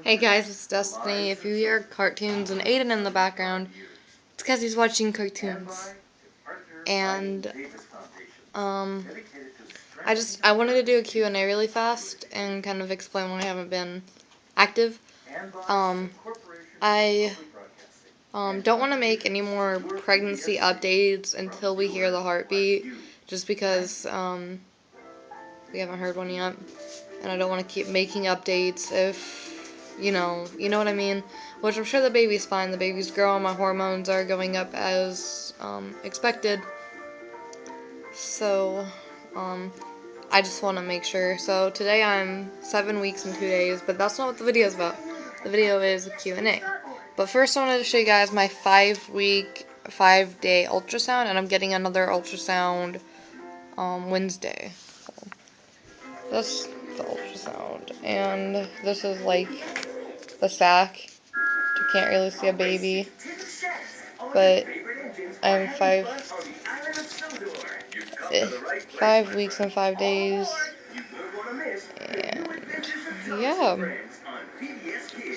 Hey guys, it's Destiny. If you hear cartoons and Aiden in the background, it's because he's watching cartoons. And I wanted to do a Q&A really fast and kind of explain why I haven't been active. I don't want to make any more pregnancy updates until we hear the heartbeat, just because we haven't heard one yet, and I don't want to keep making updates if you know what I mean. Which I'm sure the baby's fine. The baby's growing. My hormones are going up as expected. So, I just want to make sure. So today I'm 7 weeks and 2 days, but that's not what the video is about. The video is a Q&A. But first I wanted to show you guys my 5-week, 5-day ultrasound, and I'm getting another ultrasound Wednesday. That's the ultrasound, and this is like the sac. You can't really see a baby, but I'm 5 weeks and 5 days, and yeah,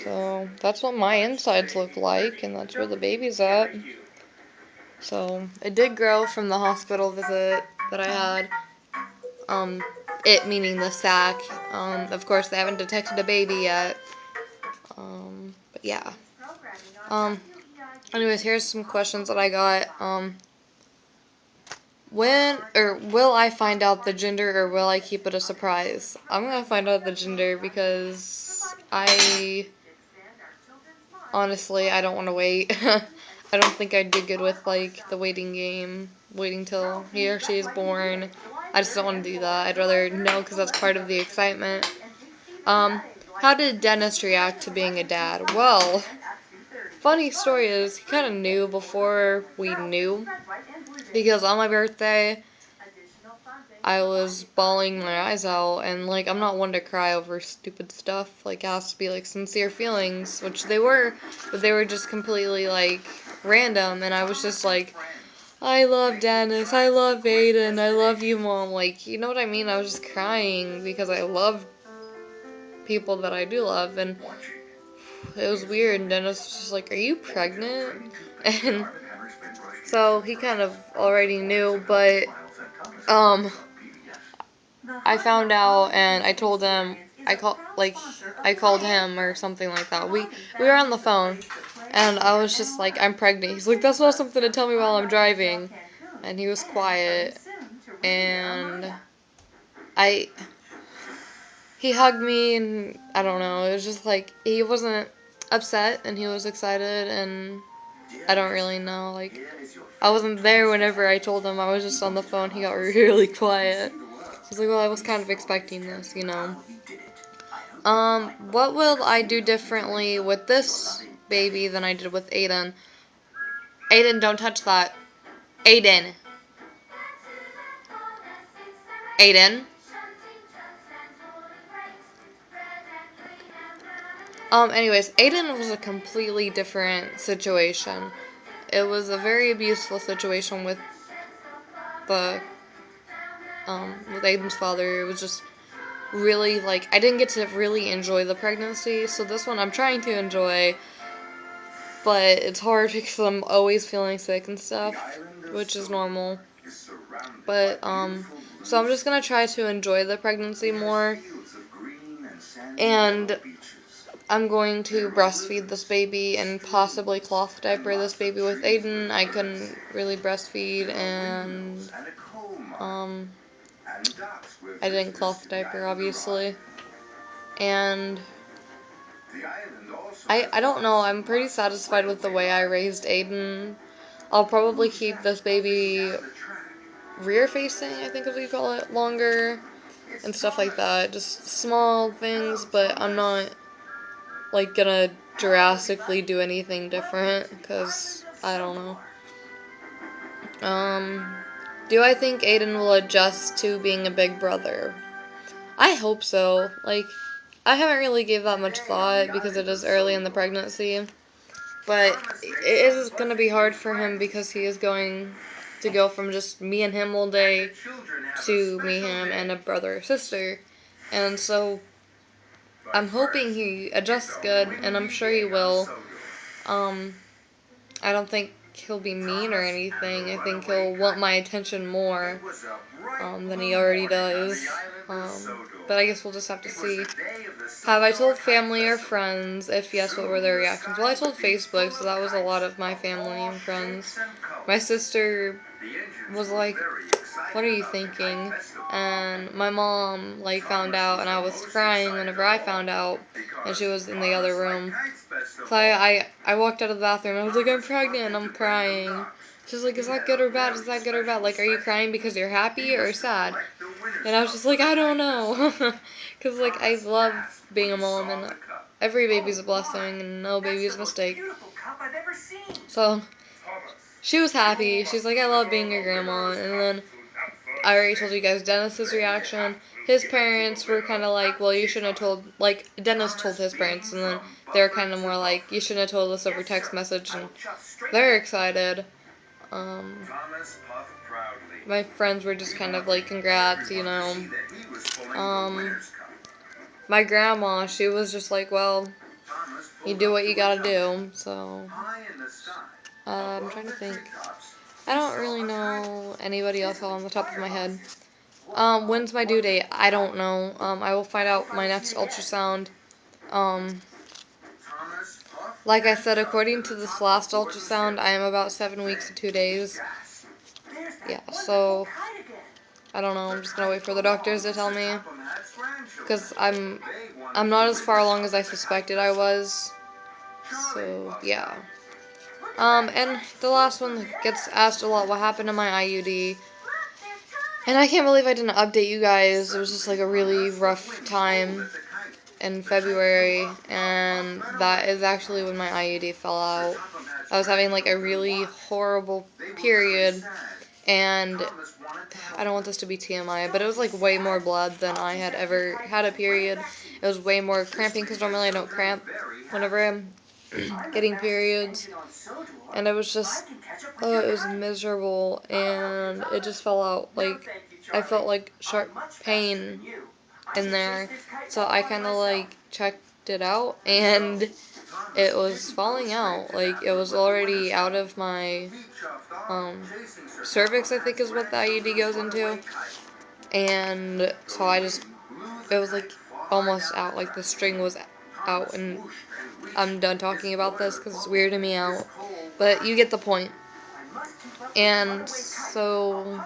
so that's what my insides look like, and that's where the baby's at. So it did grow from the hospital visit that I had. It meaning the sac. Of course they haven't detected a baby yet. But yeah. Anyways, here's some questions that I got. When or will I find out the gender, or will I keep it a surprise? I'm gonna find out the gender because honestly, I don't want to wait. I don't think I'd do good with like the waiting game, waiting till he or she is born. I just don't want to do that. I'd rather know because that's part of the excitement. How did Dennis react to being a dad? Well, funny story is he kind of knew before we knew, because on my birthday I was bawling my eyes out, and like I'm not one to cry over stupid stuff. Like it has to be like sincere feelings, which they were, but they were just completely like random, and I was just like, I love Dennis, I love Aiden, I love you, Mom. Like, you know what I mean? I was just crying because I love people that I do love, and it was weird. And Dennis was just like, "Are you pregnant?" And so he kind of already knew, but I found out and I told him. I called him or something like that. We were on the phone, and I was just like, "I'm pregnant." He's like, "That's not something to tell me while I'm driving," and he was quiet, and he hugged me, and I don't know, it was just like, he wasn't upset, and he was excited, and I don't really know, like, I wasn't there whenever I told him. I was just on the phone. He got really quiet. He's like, well, I was kind of expecting this, you know. What will I do differently with this baby than I did with Aiden? Aiden, don't touch that. Aiden. Aiden. Anyways, Aiden was a completely different situation. It was a very abuseful situation with Aiden's father. It was just really, like, I didn't get to really enjoy the pregnancy, so this one I'm trying to enjoy, but it's hard because I'm always feeling sick and stuff, which is normal. But, so I'm just gonna try to enjoy the pregnancy more, and I'm going to breastfeed this baby and possibly cloth diaper this baby. With Aiden, I couldn't really breastfeed, and I didn't cloth diaper, obviously. And I don't know, I'm pretty satisfied with the way I raised Aiden. I'll probably keep this baby rear facing, I think is what you call it, longer, and stuff like that. Just small things, but I'm not like gonna drastically do anything different, because I don't know. Do I think Aiden will adjust to being a big brother? I hope so. Like, I haven't really gave that much thought because it is early in the pregnancy, but it is going to be hard for him because he is going to go from just me and him all day to me, him, and a brother or sister. And so I'm hoping he adjusts good, and I'm sure he will. Um, I don't think he'll be mean or anything. I think he'll want my attention more than he already does. But I guess we'll just have to see. Have I told family or friends? If yes, what were their reactions? Well, I told Facebook, so that was a lot of my family and friends. My sister was like, "What are you thinking?" And my mom like found out, and I was crying whenever I found out, and she was in the other room. So I walked out of the bathroom. I was like, "I'm pregnant." I'm crying. She's like, "Is that good or bad? Is that good or bad? Like, are you crying because you're happy or sad?" And I was just like, "I don't know," because like I love being a mom, and every baby's a blessing, and no baby's a mistake. So she was happy. She's like, "I love being your grandma," and then I already told you guys Dennis's reaction. His parents were kind of like, "Well, you shouldn't have told." Like Dennis told his parents, and then they're kind of more like, "You shouldn't have told us over text message," and they're excited. Um, my friends were just kind of like, "Congrats," you know. Um, my grandma, she was just like, "Well, you do what you gotta do." So, I'm trying to think. I don't really know anybody else on the top of my head. When's my due date? I don't know. I will find out my next ultrasound. Um, like I said, according to this last ultrasound, I am about 7 weeks and 2 days. Yeah, so I don't know. I'm just gonna wait for the doctors to tell me, because I'm not as far along as I suspected I was. So yeah. And the last one that gets asked a lot, what happened to my IUD? And I can't believe I didn't update you guys. It was just like a really rough time in February, and that is actually when my IUD fell out. I was having like a really horrible period, and I don't want this to be TMI, but it was like way more blood than I had ever had a period. It was way more cramping, because normally I don't cramp whenever I'm getting periods, and it was just, oh, it was miserable, and it just fell out. Like, I felt like sharp pain in there, so I kind of like checked it out, and it was falling out. Like, it was already out of my um, cervix, I think is what the IUD goes into, and so it was like almost out. Like, the string was out, and I'm done talking about this because it's weirding me out, but you get the point. And so,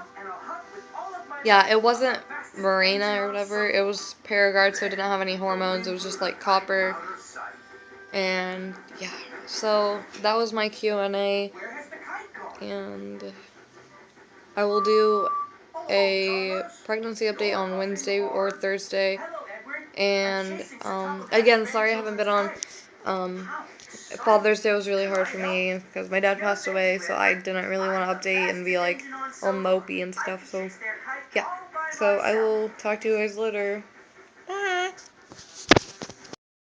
yeah, it wasn't Mirena or whatever. It was Paragard, so it didn't have any hormones. It was just like copper. And yeah, so that was my Q&A. And I will do a pregnancy update on Wednesday or Thursday. And again, sorry I haven't been on. Um, Father's Day was really hard for me because my dad passed away, so I didn't really want to update and be like all mopey and stuff. So yeah, so I will talk to you guys later.